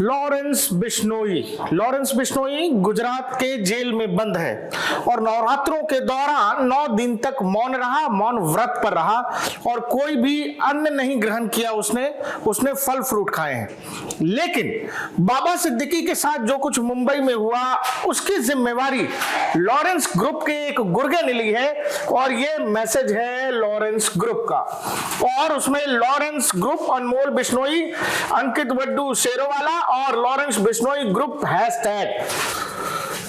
Lawrence Bishnoi Gujarat के jail में बंद है और नवरात्रों के दौरान 9 दिन तक मौन व्रत पर रहा और कोई भी अन्न नहीं ग्रहण किया। उसने फल फ्रूट खाए हैं। लेकिन बाबा सिद्दीकी के साथ जो कुछ मुंबई में हुआ उसकी जिम्मेवारी लॉरेंस ग्रुप के एक गुर्गे ने ली है और ये मैसेज है लॉरेंस ग्रुप का। और उसमें लॉरेंस ग्रुप, अनमोल बिश्नोई, अंकित वड्डू शेरोवाला और लॉरेंस बिश्नोई ग्रुप #।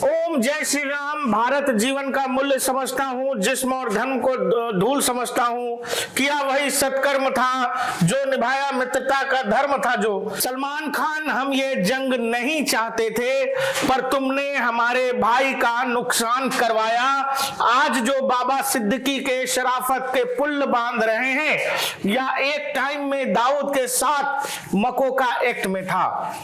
ओम जय श्री राम। भारत जीवन का मूल्य समझता हूँ, जिस्म और धन को धूल समझता हूँ। किया वही सत्कर्म था जो निभाया मित्रता का धर्म था जो। सलमान खान, हम ये जंग नहीं चाहते थे पर तुमने हमारे भाई का नुकसान करवाया। आज जो बाबा सिद्दीकी के शराफत के पुल बांध रहे हैं या एक टाइम में दाऊद के साथ मकोका एक्ट में था।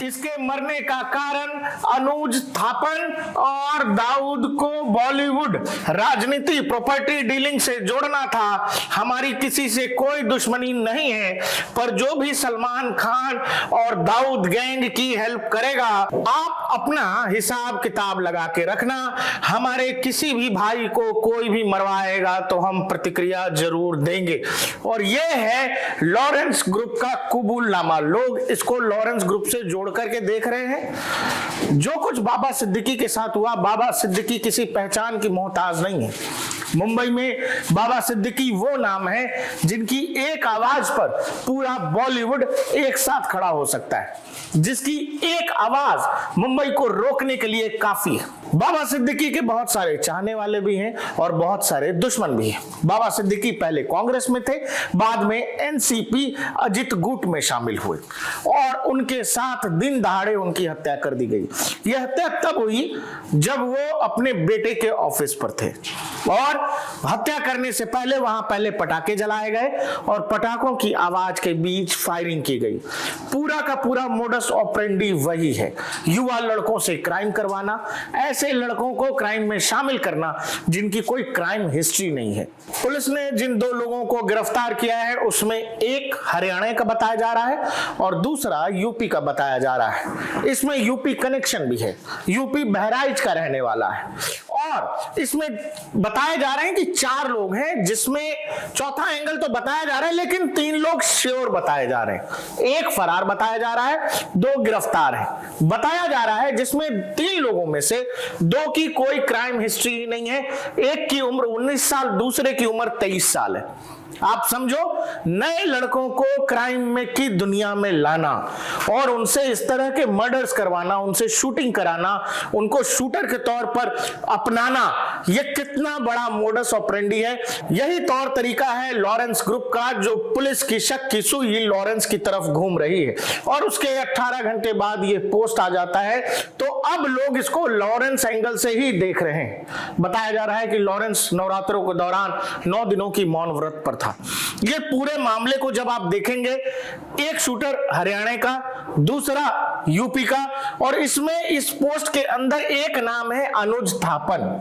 इसके मरने का कारण अनुज थापन और दाऊद को बॉलीवुड राजनीति प्रॉपर्टी डीलिंग से जोड़ना था। हमारी किसी से कोई दुश्मनी नहीं है पर जो भी सलमान खान और दाऊद गैंग की हेल्प करेगा आप अपना हिसाब किताब लगा के रखना। हमारे किसी भी भाई को कोई भी मरवाएगा तो हम प्रतिक्रिया जरूर देंगे। और यह है लॉरेंस ग्रुप का कबूलनामा। लोग इसको लॉरेंस ग्रुप से जोड़ करके देख रहे हैं। जो कुछ बाबा सिद्दीकी के साथ हुआ, बाबा सिद्दीकी किसी पहचान की मोहताज नहीं है। मुंबई में बाबा सिद्दीकी वो नाम है जिनकी एक आवाज पर पूरा बॉलीवुड एक साथ खड़ा हो सकता है, जिसकी एक आवाज मुंबई को रोकने के लिए काफी है। बाबा सिद्दीकी के बहुत सारे चाहने वाले भी हैं और बहुत सारे दुश्मन भी हैं। बाबा सिद्दीकी पहले कांग्रेस में थे, बाद में एनसीपी अजित गुट में शामिल हुए और उनके साथ दिन दहाड़े उनकी हत्या कर दी गई। यह हत्या तब हुई जब वो अपने बेटे के ऑफिस पर थे और हत्या करने से पहले पटाखे जलाए गए और पटाखों की आवाज के बीच फायरिंग की गई। पूरा का पूरा मोडस ऑपरेंडी वही है, युवा लड़कों से क्राइम करवाना, ऐसे लड़कों को क्राइम में शामिल करना जिनकी कोई क्राइम हिस्ट्री नहीं है। पुलिस ने जिन 2 लोगों को गिरफ्तार किया है उसमें एक हरियाणा का बताया जा रहा है और दूसरा यूपी का बताया जा रहा है। इसमें यूपी कनेक्शन भी है, यूपी बहराइच का रहने वाला है और इसमें बताया जा रहे हैं कि 4 लोग हैं, जिसमें चौथा एंगल तो बताया जा रहा है लेकिन 3 लोग श्योर बताए जा रहे हैं। एक फरार बताया जा रहा है, 2 गिरफ्तार है बताया जा रहा है, जिसमें 3 लोगों में से 2 की कोई क्राइम हिस्ट्री नहीं है। एक की उम्र 19 साल, दूसरे की उम्र 23 साल है। आप समझो, नए लड़कों को क्राइम में की दुनिया में लाना और उनसे इस तरह के मर्डर्स करवाना, उनसे शूटिंग कराना, उनको शूटर के तौर पर अपनाना, यह कितना बड़ा मोडस ऑपरेंडी है। यही तौर तरीका है लॉरेंस ग्रुप का, जो पुलिस की शक की सुई लॉरेंस की तरफ घूम रही है और उसके 18 घंटे बाद यह पोस्ट आ जाता है तो अब लोग इसको लॉरेंस एंगल से ही देख रहे हैं। बताया जा रहा है कि लॉरेंस नवरात्रों के दौरान 9 दिनों की मौन व्रत पर था। ये पूरे मामले को जब आप देखेंगे, एक शूटर हरियाणा का, दूसरा यूपी का और इसमें इस पोस्ट के अंदर एक नाम है अनुज थापन।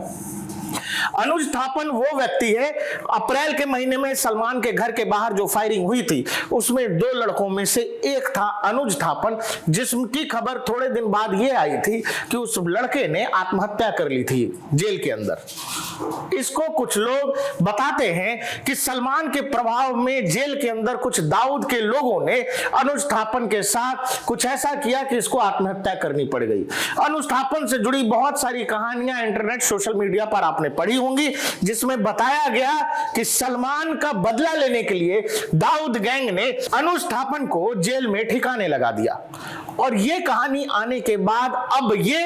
अनुज थापन वो व्यक्ति है, अप्रैल के महीने में सलमान के घर के बाहर जो फायरिंग हुई थी उसमें 2 लड़कों में से एक था अनुज थापन, जिसकी खबर थोड़े दिन बाद ये आई थी कि उस लड़के ने आत्महत्या कर ली थी जेल के अंदर। इसको कुछ लोग बताते हैं कि सलमान के प्रभाव में जेल के अंदर कुछ दाऊद के लोगों ने अनुज थापन के साथ कुछ ऐसा किया कि इसको आत्महत्या करनी पड़ गई। अनुज थापन से जुड़ी बहुत सारी कहानियां इंटरनेट, सोशल मीडिया पर आपने पढ़ी होंगी, जिसमें बताया गया कि सलमान का बदला लेने के लिए दाऊद गैंग ने अनुज थापन को जेल में ठिकाने लगा दिया। और ये कहानी आने के बाद अब ये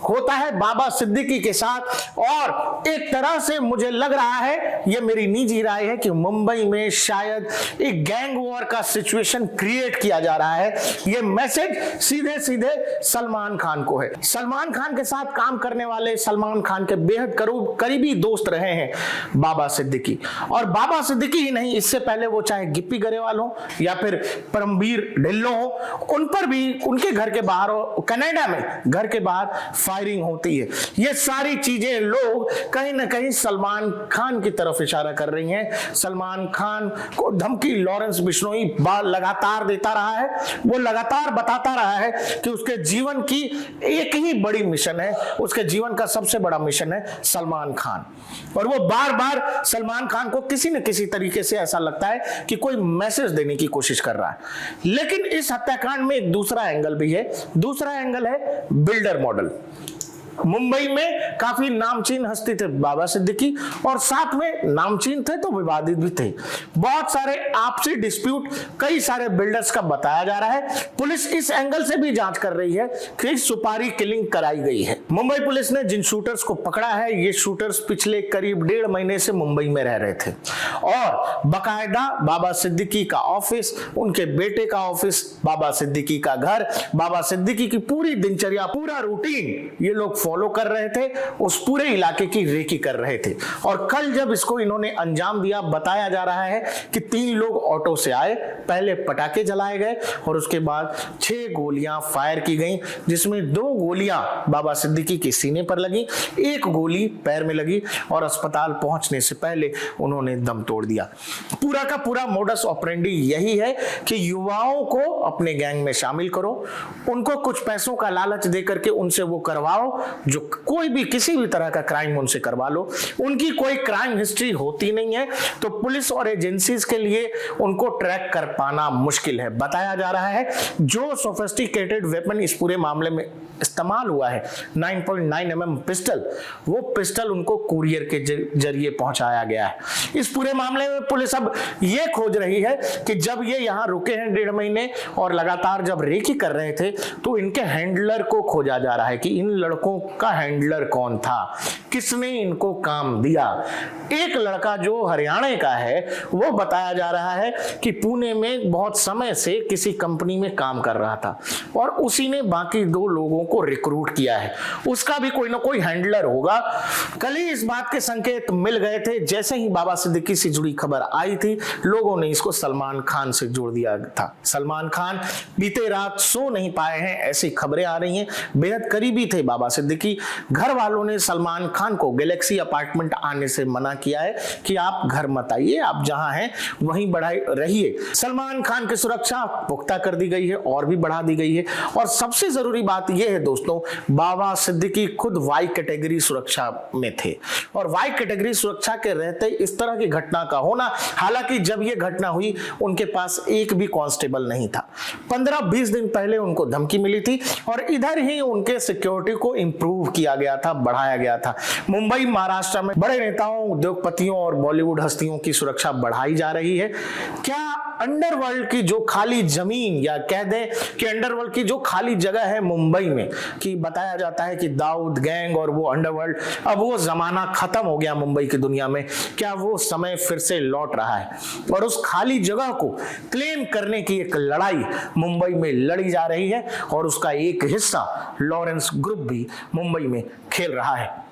होता है बाबा सिद्दीकी के साथ और एक तरह से मुझे लग रहा है, ये मेरी निजी राय है, कि मुंबई में शायद एक गैंग वॉर का सिचुएशन क्रिएट किया जा रहा है। ये मैसेज सीधे सीधे सलमान खान को है। सलमान खान के साथ काम करने वाले, सलमान खान के बेहद करीबी करीबी दोस्त रहे हैं बाबा सिद्दीकी। और बाबा सिद्दीकी ही नहीं, इससे पहले वो चाहे गिप्पी गरेवाल हो या फिर परमबीर ढिल्लों हो, उन पर भी उनके घर के बाहर हो, कनाडा में घर के बाहर फायरिंग होती है। ये सारी चीजें लोग कहीं ना कहीं सलमान खान की तरफ इशारा कर रही हैं। सलमान खान को धमकी लॉरेंस बिश्नोई लगातार देता रहा है, वो लगातार बताता रहा है कि उसके जीवन की एक ही बड़ी मिशन है, उसके जीवन का सबसे बड़ा मिशन है सलमान खान। और वो बार बार सलमान खान को किसी न किसी तरीके से ऐसा लगता है कि कोई मैसेज देने की कोशिश कर रहा है। लेकिन इस हत्याकांड में एक दूसरा एंगल भी है। दूसरा एंगल है बिल्डर मॉडल। मुंबई में काफी नामचीन हस्ती थे बाबा सिद्दीकी, और साथ में नामचीन थे तो विवादित भी थे। बहुत सारे आपसी डिस्प्यूट कई सारे बिल्डर्स का बताया जा रहा है। पुलिस इस एंगल से भी जांच कर रही है कि सुपारी किलिंग कराई गई है। मुंबई पुलिस ने जिन शूटर्स को पकड़ा है, ये शूटर्स पिछले करीब 1.5 महीने से मुंबई में रह रहे थे और बकायदा बाबा सिद्दीकी का ऑफिस, उनके बेटे का ऑफिस, बाबा सिद्दीकी का घर, बाबा सिद्दीकी की पूरी दिनचर्या, पूरा रूटीन ये लोग फॉलो कर रहे थे, उस पूरे इलाके की रेकी कर रहे थे। और कल जब इसको इन्होंने अंजाम दिया, बताया जा रहा है कि 3 लोग ऑटो से आए, पहले पटाखे जलाए गए और उसके बाद 6 गोलियां फायर की गई, जिसमें 2 गोलियां बाबा सिद्दीकी के सीने पर लगी, 1 गोली पैर में लगी और अस्पताल पहुंचने से पहले उन्होंने दम तोड़ दिया। पूरा का पूरा मोडस ऑपरेंडी यही है कि युवाओं को अपने गैंग में शामिल करो, उनको कुछ पैसों का लालच देकर के उनसे वो करवाओ जो कोई भी किसी भी तरह का क्राइम उनसे करवा लो। उनकी कोई क्राइम हिस्ट्री होती नहीं है, तो पुलिस और एजेंसीज के लिए उनको ट्रैक कर पाना मुश्किल है। बताया जा रहा है जो सोफिस्टिकेटेड वेपन इस पूरे मामले में इस्तेमाल हुआ है, 9.9 mm पिस्टल, वो पिस्टल उनको कुरियर के जरिए पहुंचाया गया है। इस पूरे मामले में पुलिस अब ये खोज रही है कि जब ये यहां रुके हैं 1.5 महीने और लगातार जब रेकी कर रहे थे, तो इनके हैंडलर को खोजा जा रहा है कि इन लड़कों का हैंडलर कौन था, किसने इनको काम दिया। एक लड़का जो हरियाणा का है, वो बताया जा रहा है कि पुणे में बहुत समय से किसी कंपनी में काम कर रहा था और उसी ने बाकी 2 लोगों को रिक्रूट किया है, उसका भी कोई ना कोई हैंडलर होगा। कल ही इस बात के संकेत मिल गए थे, जैसे ही बाबा सिद्दीकी से जुड़ी खबर आई थी, लोगों ने इसको सलमान खान से जोड़ दिया था। सलमान खान बीते रात सो नहीं पाए हैं, ऐसी खबरें आ रही हैं। बेहद करीबी थे बाबा सिद्दीकी। घर वालों ने सलमान खान को गैलेक्सी अपार्टमेंट आने से मना किया है कि आप घर मत आइए, आप जहां हैं वहीं बढ़ाई रहिए। सलमान खान की सुरक्षा पुख्ता कर दी गई है और भी बढ़ा दी गई है। और सबसे जरूरी बात यह है दोस्तों, बाबा सिद्दीकी खुद वाई कैटेगरी सुरक्षा में थे और वाई कैटेगरी सुरक्षा के रहते इस तरह की घटना का होना, हालांकि जब यह घटना हुई उनके पास एक भी कांस्टेबल नहीं था। 15-20 दिन पहले उनको धमकी मिली थी और इधर ही उनके सिक्योरिटी को इंप्रूव किया गया था, बढ़ाया गया था। मुंबई, महाराष्ट्र में बड़े नेताओं, उद्योगपतियों और बॉलीवुड हस्तियों की सुरक्षा बढ़ाई जा रही है। क्या अंडरवर्ल्ड की जो खाली जमीन, या कह दें कि अंडरवर्ल्ड की जो खाली जगह है मुंबई में, कि बताया जाता है कि दाऊद गैंग और वो अंडरवर्ल्ड, अब वो जमाना खत्म हो गया मुंबई की दुनिया में, क्या वो समय फिर से लौट रहा है? और उस खाली जगह को क्लेम करने की एक लड़ाई मुंबई में लड़ी जा रही है और उसका एक हिस्सा लॉरेंस ग्रुप भी मुंबई में खेल रहा है।